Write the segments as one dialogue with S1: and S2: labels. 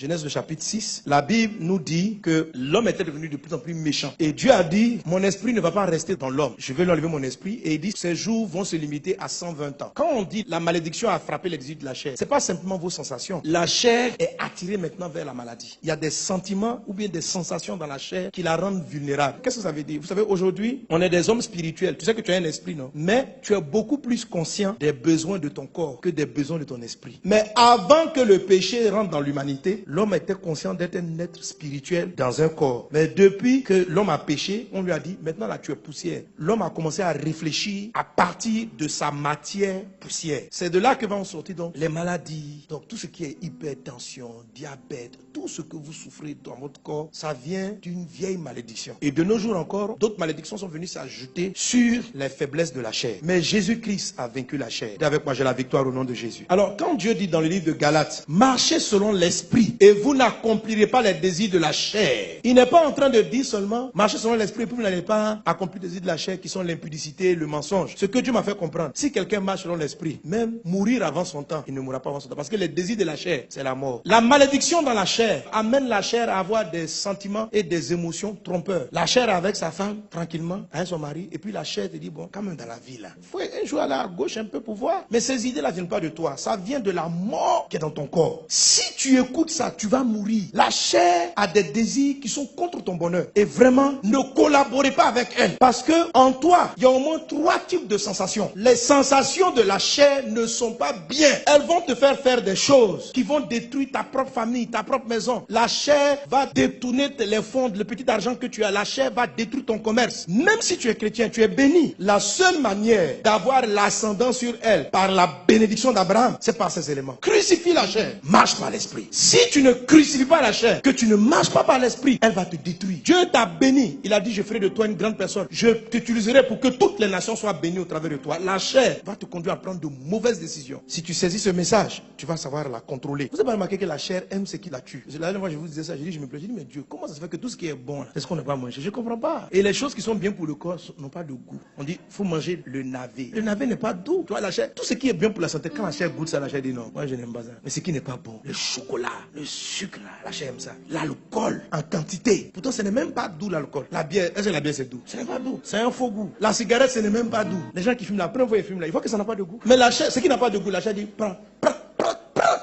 S1: Genèse le chapitre 6, la Bible nous dit que l'homme était devenu de plus en plus méchant. Et Dieu a dit, mon esprit ne va pas rester dans l'homme. Je vais lui enlever mon esprit. Et il dit, ses jours vont se limiter à 120 ans. Quand on dit la malédiction a frappé l'exil de la chair, c'est pas simplement vos sensations. La chair est attirée maintenant vers la maladie. Il y a des sentiments ou bien des sensations dans la chair qui la rendent vulnérable. Qu'est-ce que ça veut dire? Vous savez, aujourd'hui, on est des hommes spirituels. Tu sais que tu as un esprit, non? Mais tu es beaucoup plus conscient des besoins de ton corps que des besoins de ton esprit. Mais avant que le péché rentre dans l'humanité, l'homme était conscient d'être un être spirituel dans un corps. Mais depuis que l'homme a péché, on lui a dit, maintenant là tu es poussière. L'homme a commencé à réfléchir à partir de sa matière poussière. C'est de là que vont sortir donc les maladies, donc tout ce qui est hypertension, diabète, tout ce que vous souffrez dans votre corps, ça vient d'une vieille malédiction. Et de nos jours encore, d'autres malédictions sont venues s'ajouter sur les faiblesses de la chair. Mais Jésus-Christ a vaincu la chair. Et avec moi, j'ai la victoire au nom de Jésus. Alors, quand Dieu dit dans le livre de Galates, marchez selon l'esprit et vous n'accomplirez pas les désirs de la chair. Il n'est pas en train de dire seulement, marchez selon l'esprit et puis vous n'allez pas accomplir les désirs de la chair qui sont l'impudicité, le mensonge. Ce que Dieu m'a fait comprendre, si quelqu'un marche selon l'esprit, même mourir avant son temps, il ne mourra pas avant son temps. Parce que les désirs de la chair, c'est la mort. La malédiction dans la chair amène la chair à avoir des sentiments et des émotions trompeurs. La chair avec sa femme, tranquillement, avec son mari, et puis la chair te dit, bon, quand même dans la vie là, il faut un jour aller à gauche un peu pour voir. Mais ces idées-là ne viennent pas de toi, ça vient de la mort qui est dans ton corps. Si tu écoutes ça, tu vas mourir. La chair a des désirs qui sont contre ton bonheur. Et vraiment, ne collaborez pas avec elle. Parce que en toi, il y a au moins 3 types de sensations. Les sensations de la chair ne sont pas bien. Elles vont te faire des choses qui vont détruire ta propre famille, ta propre maison. La chair va détourner les fonds, le petit argent que tu as. La chair va détruire ton commerce. Même si tu es chrétien, tu es béni. La seule manière d'avoir l'ascendant sur elle par la bénédiction d'Abraham, c'est par ces éléments. Crucifie la chair, marche par l'esprit. Si tu ne crucifies pas la chair, que tu ne marches pas par l'esprit, elle va te détruire. Dieu t'a béni. Il a dit, je ferai de toi une grande personne. Je t'utiliserai pour que toutes les nations soient bénies au travers de toi. La chair va te conduire à prendre de mauvaises décisions. Si tu saisis ce message, tu vas savoir la contrôler. Vous avez pas remarqué que la chair aime ce qui la tue? La dernière fois, je vous disais ça, je me plais, mais Dieu, comment ça se fait que tout ce qui est bon, est-ce qu'on ne va pas manger? Je ne comprends pas. Et les choses qui sont bien pour le corps n'ont pas de goût. On dit, il faut manger le navet. Le navet n'est pas doux. Tu vois, la chair, tout ce qui est bien pour la santé, quand la chair goûte ça, la chair dit non, moi je n'aime pas ça. Mais ce qui n'est pas bon, le chocolat, le sucre, là, la chair aime ça. L'alcool, en quantité. Pourtant, ce n'est même pas doux l'alcool. La bière, est-ce que la bière c'est doux? Ce n'est pas doux. C'est un faux goût. La cigarette, ce n'est même pas doux. Les gens qui fument la première fois, ils fument là. Il faut que ça n'a pas de goût. Mais la chair, ce qui n'a pas de goût, la chair dit, prends.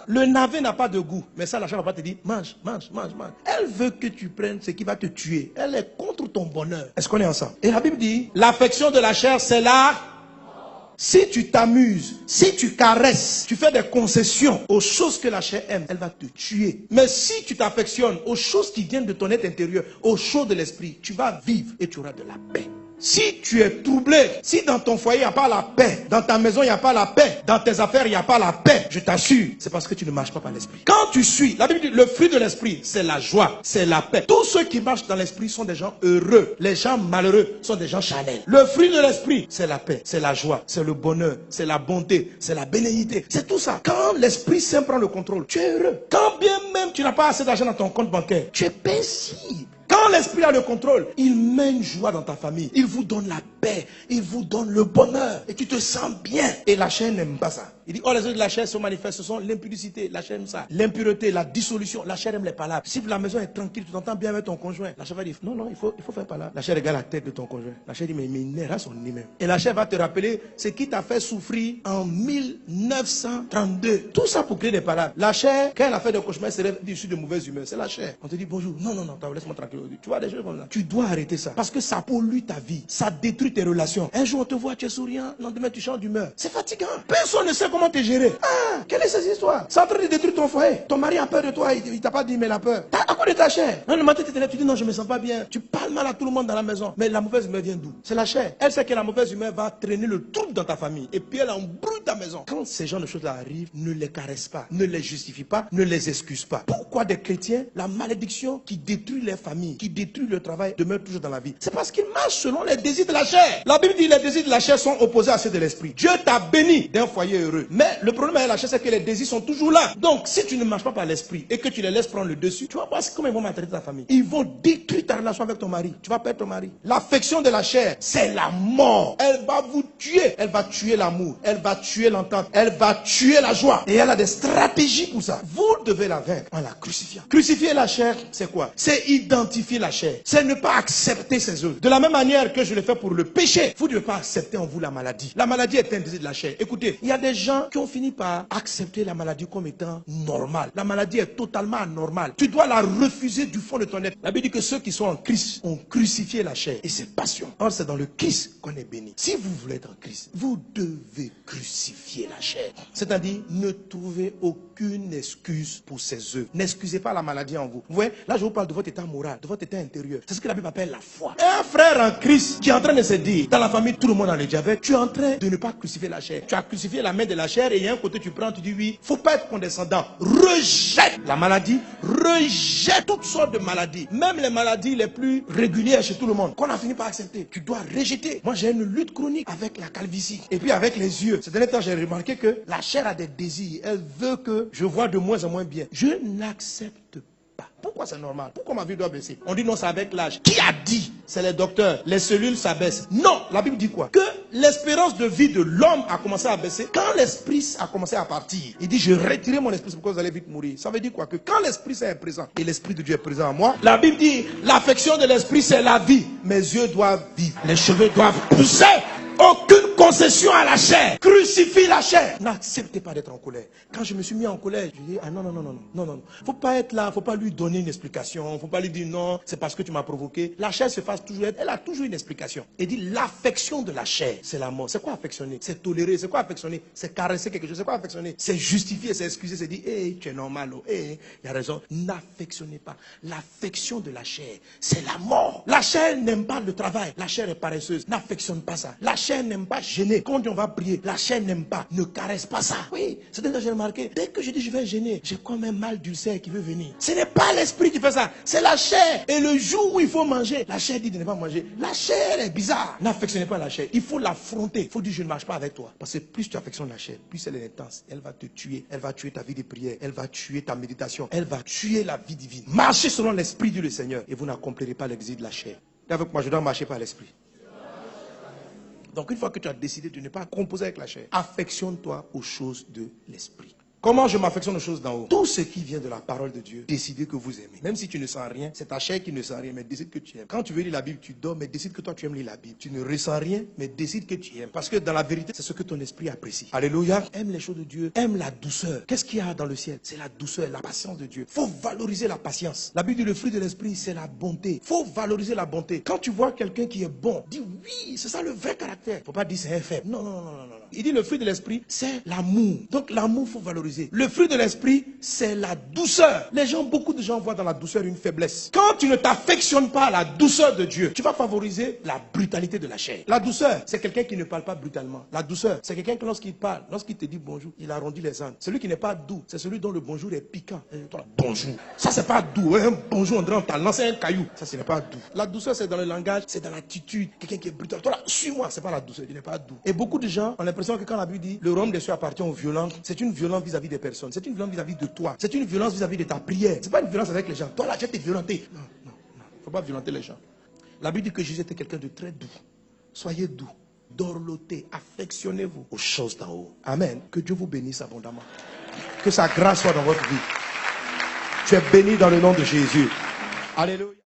S1: Le navet n'a pas de goût. Mais ça, la chair va pas te dire, mange. Elle veut que tu prennes ce qui va te tuer. Elle est contre ton bonheur. Est-ce qu'on est ensemble? Et la Bible dit, l'affection de la chair, c'est là. Si tu t'amuses, si tu caresses, tu fais des concessions aux choses que la chair aime, elle va te tuer. Mais si tu t'affectionnes aux choses qui viennent de ton être intérieur, aux choses de l'esprit, tu vas vivre et tu auras de la paix. Si tu es troublé, si dans ton foyer il n'y a pas la paix, dans ta maison il n'y a pas la paix, dans tes affaires il n'y a pas la paix, je t'assure, c'est parce que tu ne marches pas par l'esprit. Quand tu suis, la Bible dit, le fruit de l'esprit, c'est la joie, c'est la paix. Tous ceux qui marchent dans l'esprit sont des gens heureux. Les gens malheureux sont des gens charnels. Le fruit de l'esprit, c'est la paix, c'est la joie, c'est le bonheur, c'est la bonté, c'est la bénédiction. C'est tout ça. Quand l'Esprit Saint prend le contrôle, tu es heureux. Quand bien même tu n'as pas assez d'argent dans ton compte bancaire, tu es paisible. Quand l'esprit a le contrôle, il met une joie dans ta famille. Il vous donne la paix. Il vous donne le bonheur. Et tu te sens bien. Et la chair n'aime pas ça. Il dit, oh, les œuvres de la chair se manifestent. Ce sont l'impudicité. La chair aime ça. L'impureté, la dissolution. La chair aime les palabres. Si la maison est tranquille, tu t'entends bien avec ton conjoint. La chair va dire, non, il faut faire palabre. La chair regarde la tête de ton conjoint. La chair dit, mais il n'est pas son nez même. Et la chair va te rappeler ce qui t'a fait souffrir en 1932. Tout ça pour créer des palabres. La chair, quand elle a fait des cauchemars, elle s'est issue de mauvaise humeur. C'est la chair. On te dit, bonjour. Non, laisse-moi tranquille. Tu vois des choses comme ça. Tu dois arrêter ça. Parce que ça pollue ta vie. Ça détruit tes relations. Un jour on te voit, tu es souriant. Le lendemain tu changes d'humeur. C'est fatigant. Personne ne sait comment te gérer. Ah, quelle est cette histoire? C'est en train de détruire ton foyer. Ton mari a peur de toi. Il t'a pas dit, mais il a peur. À quoi de ta chair? Le matin tu te lèves, tu dis non, je me sens pas bien. Tu parles mal à tout le monde dans la maison. Mais la mauvaise humeur vient d'où? C'est la chair. Elle sait que la mauvaise humeur va traîner le trouble dans ta famille. Et puis elle embrouille ta maison. Quand ces genres de choses arrivent, ne les caresse pas. Ne les justifie pas. Ne les excuse pas. Pourquoi des chrétiens, la malédiction qui détruit les familles, qui qui détruit le travail demeure toujours dans la vie? C'est parce qu'il marche selon les désirs de la chair. La Bible dit que les désirs de la chair sont opposés à ceux de l'esprit. Dieu t'a béni d'un foyer heureux. Mais le problème avec la chair, c'est que les désirs sont toujours là. Donc, si tu ne marches pas par l'esprit et que tu les laisses prendre le dessus, tu vas voir comment ils vont maltraiter ta famille. Ils vont détruire ta relation avec ton mari. Tu vas perdre ton mari. L'affection de la chair, c'est la mort. Elle va vous tuer. Elle va tuer l'amour. Elle va tuer l'entente. Elle va tuer la joie. Et elle a des stratégies pour ça. Vous devez la vaincre en la crucifiant. Crucifier la chair, c'est quoi? C'est identifier la chair. C'est ne pas accepter ses œuvres. De la même manière que je le fais pour le péché, vous ne devez pas accepter en vous la maladie. La maladie est un désir de la chair. Écoutez, il y a des gens qui ont fini par accepter la maladie comme étant normale. La maladie est totalement anormale. Tu dois la refuser du fond de ton être. La Bible dit que ceux qui sont en Christ ont crucifié la chair et ses passions. Or, c'est dans le Christ qu'on est béni. Si vous voulez être en Christ, vous devez crucifier la chair. C'est-à-dire, ne trouvez aucune excuse pour ces œuvres. N'excusez pas la maladie en vous. Vous voyez, là je vous parle de votre état moral, de votre état intérieur. C'est ce que la Bible appelle la foi. Un frère en Christ qui est en train de se dire, dans la famille, tout le monde a le diabète, tu es en train de ne pas crucifier la chair. Tu as crucifié la main de la chair et il y a un côté tu prends, tu dis oui, faut pas être condescendant. Rejette la maladie, rejette toutes sortes de maladies. Même les maladies les plus régulières chez tout le monde, qu'on a fini par accepter. Tu dois rejeter. Moi j'ai une lutte chronique avec la calvitie. Et puis avec les yeux. Ces derniers temps j'ai remarqué que la chair a des désirs. Elle veut que je vois de moins en moins bien. Je n'accepte pas. Pourquoi c'est normal? Pourquoi ma vie doit baisser? On dit non, c'est avec l'âge. Qui a dit? C'est les docteurs. Les cellules s'abaissent. Non, la Bible dit quoi? Que l'espérance de vie de l'homme a commencé à baisser quand l'esprit a commencé à partir. Il dit, je retirerai mon esprit, c'est pourquoi vous allez vite mourir. Ça veut dire quoi? Que quand l'esprit est présent et l'esprit de Dieu est présent en moi, la Bible dit, l'affection de l'esprit c'est la vie. Mes yeux doivent vivre. Les cheveux doivent pousser. Aucune concession à la chair. Crucifie la chair. N'acceptez pas d'être en colère. Quand je me suis mis en colère, je dis, ah non. Faut pas être là, faut pas lui donner une explication. Faut pas lui dire non, c'est parce que tu m'as provoqué. La chair se fasse toujours être, elle a toujours une explication. Et dit, l'affection de la chair, c'est la mort. C'est quoi affectionner? C'est tolérer. C'est quoi affectionner? C'est caresser quelque chose. C'est quoi affectionner? C'est justifier, c'est excuser, c'est dire, hey, tu es normal, oh, hey, il y a raison. N'affectionnez pas. L'affection de la chair, c'est la mort. La chair n'aime pas le travail. La chair est paresseuse. N'affectionne pas ça. La chair n'aime pas gêner. Quand on va prier, la chair n'aime pas. Ne caresse pas ça. Oui, c'est ce que j'ai remarqué. Dès que je dis je vais gêner, j'ai comme un mal d'ulcère qui veut venir. Ce n'est pas l'esprit qui fait ça. C'est la chair. Et le jour où il faut manger, la chair dit de ne pas manger. La chair est bizarre. N'affectionnez pas la chair. Il faut l'affronter. Il faut dire je ne marche pas avec toi. Parce que plus tu affectionnes la chair, plus elle est intense. Elle va te tuer. Elle va tuer ta vie de prière. Elle va tuer ta méditation. Elle va tuer la vie divine. Marchez selon l'esprit du Seigneur et vous n'accomplirez pas l'exil de la chair. Et avec moi, je dois marcher par l'esprit. Donc une fois que tu as décidé de ne pas composer avec la chair, affectionne-toi aux choses de l'esprit. Comment je m'affectionne aux choses d'en haut? Tout ce qui vient de la parole de Dieu, décidez que vous aimez. Même si tu ne sens rien, c'est ta chair qui ne sent rien, mais décide que tu aimes. Quand tu veux lire la Bible, tu dors, mais décide que toi tu aimes lire la Bible. Tu ne ressens rien, mais décide que tu aimes. Parce que dans la vérité, c'est ce que ton esprit apprécie. Alléluia. Aime les choses de Dieu, aime la douceur. Qu'est-ce qu'il y a dans le ciel? C'est la douceur, la patience de Dieu. Faut valoriser la patience. La Bible dit le fruit de l'esprit, c'est la bonté. Faut valoriser la bonté. Quand tu vois quelqu'un qui est bon, dis oui, c'est ça le vrai caractère. Faut pas dire c'est un faible. Non. Il dit le fruit de l'esprit, c'est l'amour. Donc l'amour, faut valoriser. Le fruit de l'esprit, c'est la douceur. Beaucoup de gens voient dans la douceur une faiblesse. Quand tu ne t'affectionnes pas à la douceur de Dieu, tu vas favoriser la brutalité de la chair. La douceur, c'est quelqu'un qui ne parle pas brutalement. La douceur, c'est quelqu'un qui lorsqu'il parle, lorsqu'il te dit bonjour, il arrondit les angles. Celui qui n'est pas doux, c'est celui dont le bonjour est piquant. Bonjour. Ça, c'est pas doux. Un bonjour, on dirait on t'a lancé un caillou. Ça, ce n'est pas doux. La douceur, c'est dans le langage, c'est dans l'attitude. Quelqu'un qui est brutal. Toi là, suis-moi, c'est pas la douceur, il n'est pas doux. Et beaucoup de gens ont l'impression que quand la Bible dit le royaume des cieux appartient aux violents, c'est une violence vis-à-vis des personnes. C'est une violence vis-à-vis de toi. C'est une violence vis-à-vis de ta prière. C'est pas une violence avec les gens. Toi là, tu as été violenté. Non. Faut pas violenter les gens. La Bible dit que Jésus était quelqu'un de très doux. Soyez doux, dorlotez, affectionnez-vous aux choses d'en haut. Amen. Que Dieu vous bénisse abondamment. Que sa grâce soit dans votre vie. Tu es béni dans le nom de Jésus. Alléluia.